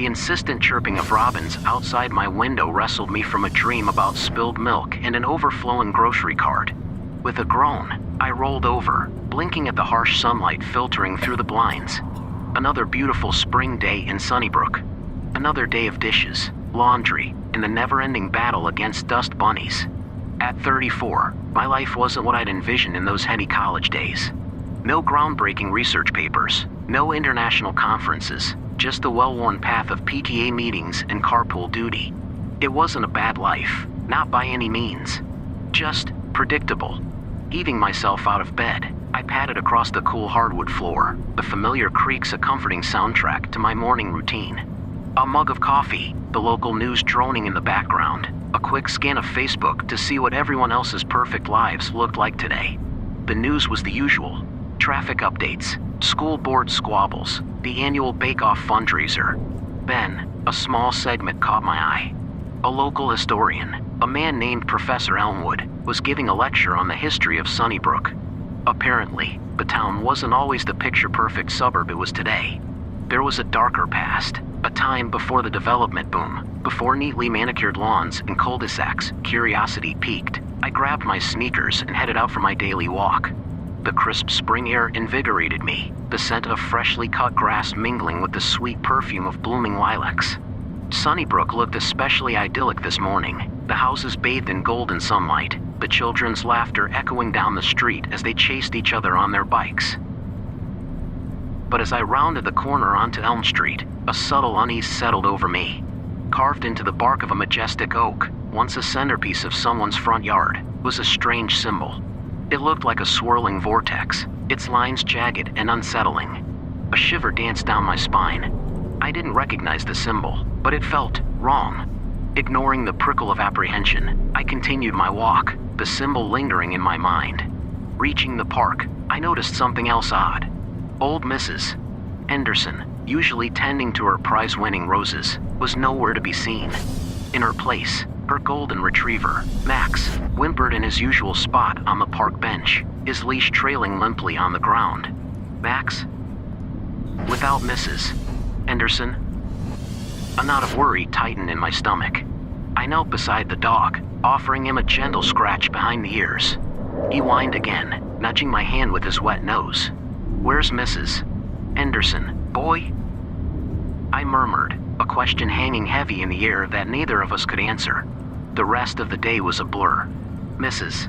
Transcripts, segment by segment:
The insistent chirping of robins outside my window wrestled me from a dream about spilled milk and an overflowing grocery cart. With a groan, I rolled over, blinking at the harsh sunlight filtering through the blinds. Another beautiful spring day in Sunnybrook. Another day of dishes, laundry, and the never-ending battle against dust bunnies. At 34, my life wasn't what I'd envisioned in those heady college days. No groundbreaking research papers, no international conferences, just the well-worn path of PTA meetings and carpool duty. It wasn't a bad life, not by any means. Just predictable. Heaving myself out of bed, I padded across the cool hardwood floor, the familiar creaks a comforting soundtrack to my morning routine. A mug of coffee, the local news droning in the background, a quick scan of Facebook to see what everyone else's perfect lives looked like today. The news was the usual. Traffic updates, school board squabbles, the annual bake-off fundraiser. Then, a small segment caught my eye. A local historian, a man named Professor Elmwood, was giving a lecture on the history of Sunnybrook. Apparently, the town wasn't always the picture-perfect suburb it was today. There was a darker past, a time before the development boom, before neatly manicured lawns and cul-de-sacs. Curiosity piqued. I grabbed my sneakers and headed out for my daily walk. The crisp spring air invigorated me, the scent of freshly cut grass mingling with the sweet perfume of blooming lilacs. Sunnybrook looked especially idyllic this morning, the houses bathed in golden sunlight, the children's laughter echoing down the street as they chased each other on their bikes. But as I rounded the corner onto Elm Street, a subtle unease settled over me. Carved into the bark of a majestic oak, once a centerpiece of someone's front yard, was a strange symbol. It looked like a swirling vortex, its lines jagged and unsettling. A shiver danced down my spine. I didn't recognize the symbol, but it felt wrong. Ignoring the prickle of apprehension, I continued my walk, the symbol lingering in my mind. Reaching the park, I noticed something else odd. Old Mrs. Henderson, usually tending to her prize-winning roses, was nowhere to be seen. In her place, her golden retriever, Max, whimpered in his usual spot on the park bench, his leash trailing limply on the ground. Max? Without Mrs. Henderson? A knot of worry tightened in my stomach. I knelt beside the dog, offering him a gentle scratch behind the ears. He whined again, nudging my hand with his wet nose. "Where's Mrs. Henderson, boy?" I murmured, a question hanging heavy in the air that neither of us could answer. The rest of the day was a blur. Mrs.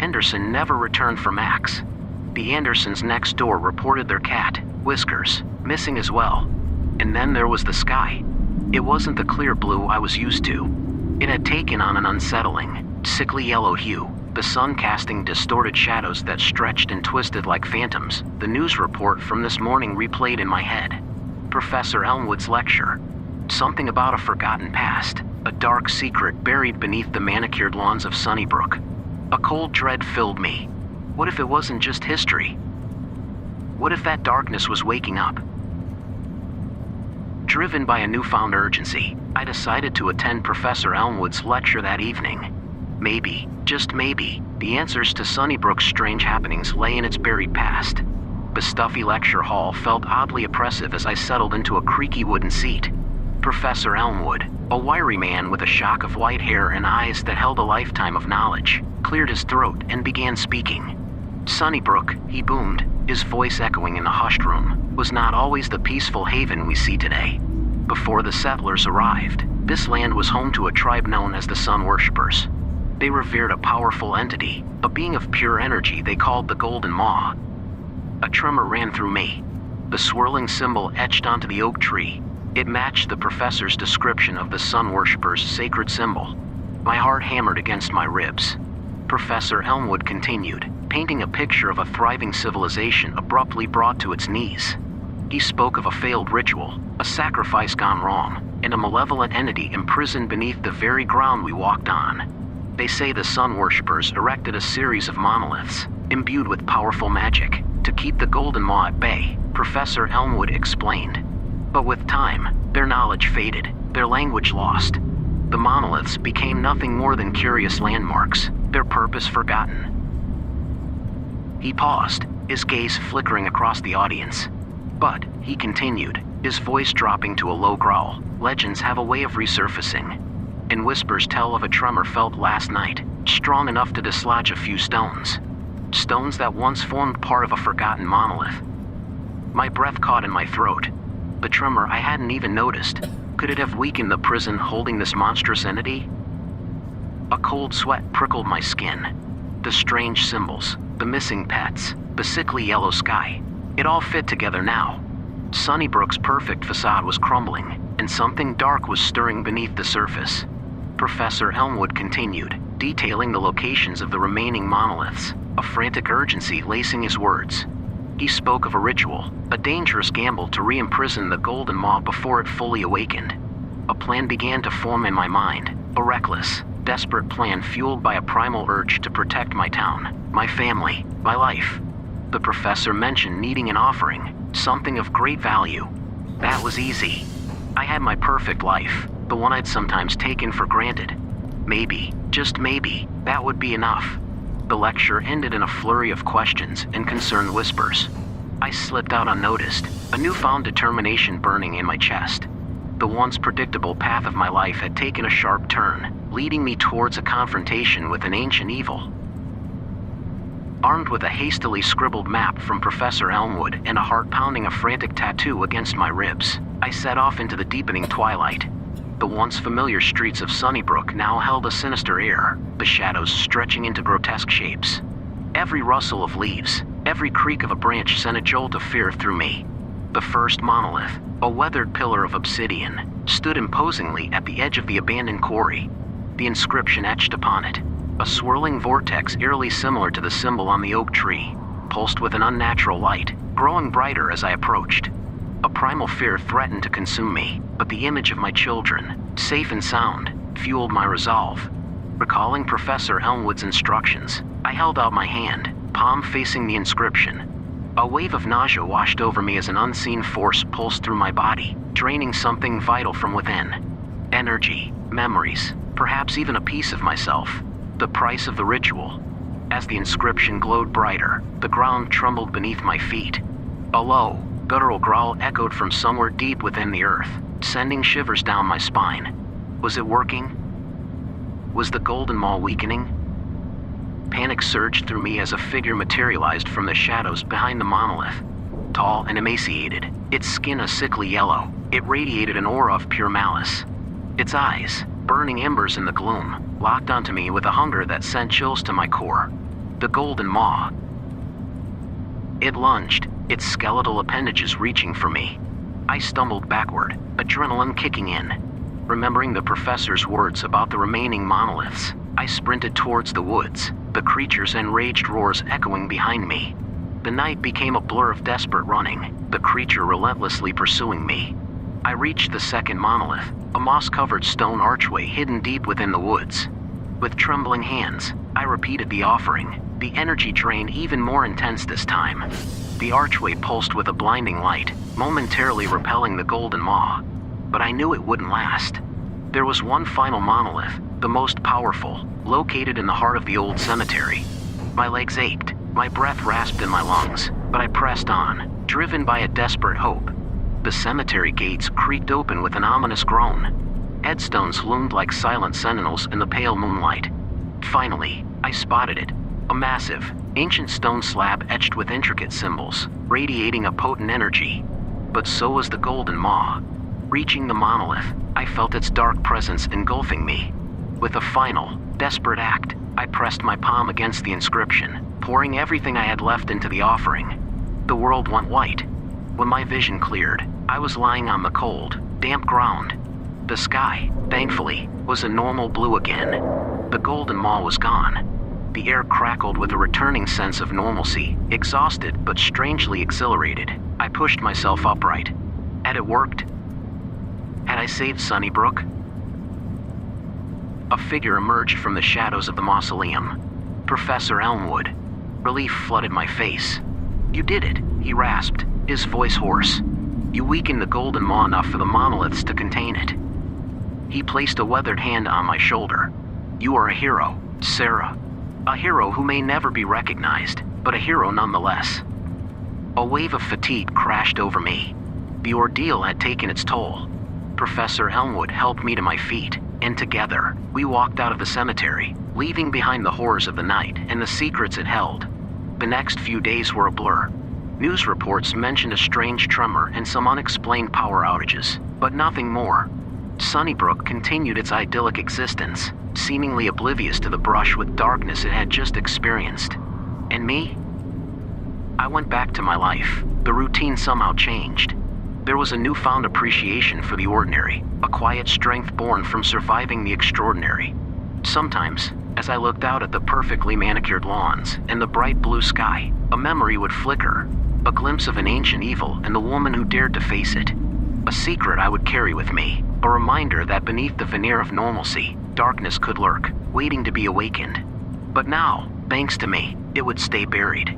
Henderson never returned for Max. The Andersons next door reported their cat, Whiskers, missing as well. And then there was the sky. It wasn't the clear blue I was used to. It had taken on an unsettling, sickly yellow hue, the sun casting distorted shadows that stretched and twisted like phantoms. The news report from this morning replayed in my head. Professor Elmwood's lecture. Something about a forgotten past, a dark secret buried beneath the manicured lawns of Sunnybrook. A cold dread filled me. What if it wasn't just history? What if that darkness was waking up? Driven by a newfound urgency, I decided to attend Professor Elmwood's lecture that evening. Maybe, just maybe, the answers to Sunnybrook's strange happenings lay in its buried past. The stuffy lecture hall felt oddly oppressive as I settled into a creaky wooden seat. Professor Elmwood, a wiry man with a shock of white hair and eyes that held a lifetime of knowledge, cleared his throat and began speaking. Sunnybrook, he boomed, his voice echoing in the hushed room, was not always the peaceful haven we see today. Before the settlers arrived, this land was home to a tribe known as the Sun Worshippers. They revered a powerful entity, a being of pure energy they called the Golden Maw. A tremor ran through me. The swirling symbol etched onto the oak tree. It matched the professor's description of the Sun Worshippers' sacred symbol. My heart hammered against my ribs. Professor Elmwood continued, painting a picture of a thriving civilization abruptly brought to its knees. He spoke of a failed ritual, a sacrifice gone wrong, and a malevolent entity imprisoned beneath the very ground we walked on. They say the Sun Worshippers erected a series of monoliths, imbued with powerful magic, to keep the Golden Maw at bay, Professor Elmwood explained. But with time, their knowledge faded, their language lost. The monoliths became nothing more than curious landmarks, their purpose forgotten. He paused, his gaze flickering across the audience. But, he continued, his voice dropping to a low growl. Legends have a way of resurfacing, and whispers tell of a tremor felt last night, strong enough to dislodge a few stones. Stones that once formed part of a forgotten monolith. My breath caught in my throat. The tremor I hadn't even noticed. Could it have weakened the prison holding this monstrous entity? A cold sweat prickled my skin. The strange symbols, the missing pets, the sickly yellow sky. It all fit together now. Sunnybrook's perfect facade was crumbling, and something dark was stirring beneath the surface. Professor Elmwood continued, detailing the locations of the remaining monoliths, a frantic urgency lacing his words. He spoke of a ritual, a dangerous gamble to re-imprison the golden maw before it fully awakened. A plan began to form in my mind, a reckless, desperate plan fueled by a primal urge to protect my town, my family, my life. The professor mentioned needing an offering, something of great value. That was easy. I had my perfect life, the one I'd sometimes taken for granted. Maybe, just maybe, that would be enough. The lecture ended in a flurry of questions and concerned whispers. I slipped out unnoticed, a newfound determination burning in my chest. The once predictable path of my life had taken a sharp turn, leading me towards a confrontation with an ancient evil. Armed with a hastily scribbled map from Professor Elmwood and a heart pounding a frantic tattoo against my ribs, I set off into the deepening twilight. The once familiar streets of Sunnybrook now held a sinister air, the shadows stretching into grotesque shapes. Every rustle of leaves, every creak of a branch sent a jolt of fear through me. The first monolith, a weathered pillar of obsidian, stood imposingly at the edge of the abandoned quarry. The inscription etched upon it, a swirling vortex eerily similar to the symbol on the oak tree, pulsed with an unnatural light, growing brighter as I approached. A primal fear threatened to consume me, but the image of my children, safe and sound, fueled my resolve. Recalling Professor Elmwood's instructions, I held out my hand, palm facing the inscription. A wave of nausea washed over me as an unseen force pulsed through my body, draining something vital from within. Energy, memories, perhaps even a piece of myself. The price of the ritual. As the inscription glowed brighter, the ground trembled beneath my feet. A low, guttural growl echoed from somewhere deep within the earth, sending shivers down my spine. Was it working? Was the golden maw weakening? Panic surged through me as a figure materialized from the shadows behind the monolith. Tall and emaciated, its skin a sickly yellow, it radiated an aura of pure malice. Its eyes, burning embers in the gloom, locked onto me with a hunger that sent chills to my core. The golden maw. It lunged, its skeletal appendages reaching for me. I stumbled backward, adrenaline kicking in. Remembering the professor's words about the remaining monoliths, I sprinted towards the woods, the creature's enraged roars echoing behind me. The night became a blur of desperate running, the creature relentlessly pursuing me. I reached the second monolith, a moss-covered stone archway hidden deep within the woods. With trembling hands, I repeated the offering, the energy drain even more intense this time. The archway pulsed with a blinding light, momentarily repelling the golden maw. But I knew it wouldn't last. There was one final monolith, the most powerful, located in the heart of the old cemetery. My legs ached, my breath rasped in my lungs, but I pressed on, driven by a desperate hope. The cemetery gates creaked open with an ominous groan. Headstones loomed like silent sentinels in the pale moonlight. Finally, I spotted it. A massive, ancient stone slab etched with intricate symbols, radiating a potent energy. But so was the golden maw. Reaching the monolith, I felt its dark presence engulfing me. With a final, desperate act, I pressed my palm against the inscription, pouring everything I had left into the offering. The world went white. When my vision cleared, I was lying on the cold, damp ground. The sky, thankfully, was a normal blue again. The golden maw was gone. The air crackled with a returning sense of normalcy, exhausted but strangely exhilarated. I pushed myself upright. Had it worked? Had I saved Sunnybrook? A figure emerged from the shadows of the mausoleum. Professor Elmwood. Relief flooded my face. "You did it," he rasped, his voice hoarse. "You weakened the golden maw enough for the monoliths to contain it." He placed a weathered hand on my shoulder. "You are a hero, Sarah. A hero who may never be recognized, but a hero nonetheless." A wave of fatigue crashed over me. The ordeal had taken its toll. Professor Elmwood helped me to my feet, and together, we walked out of the cemetery, leaving behind the horrors of the night and the secrets it held. The next few days were a blur. News reports mentioned a strange tremor and some unexplained power outages, but nothing more. Sunnybrook continued its idyllic existence, seemingly oblivious to the brush with darkness it had just experienced. And me? I went back to my life. The routine somehow changed. There was a newfound appreciation for the ordinary, a quiet strength born from surviving the extraordinary. Sometimes, as I looked out at the perfectly manicured lawns and the bright blue sky, a memory would flicker, a glimpse of an ancient evil and the woman who dared to face it. A secret I would carry with me, a reminder that beneath the veneer of normalcy, darkness could lurk, waiting to be awakened. But now, thanks to me, it would stay buried.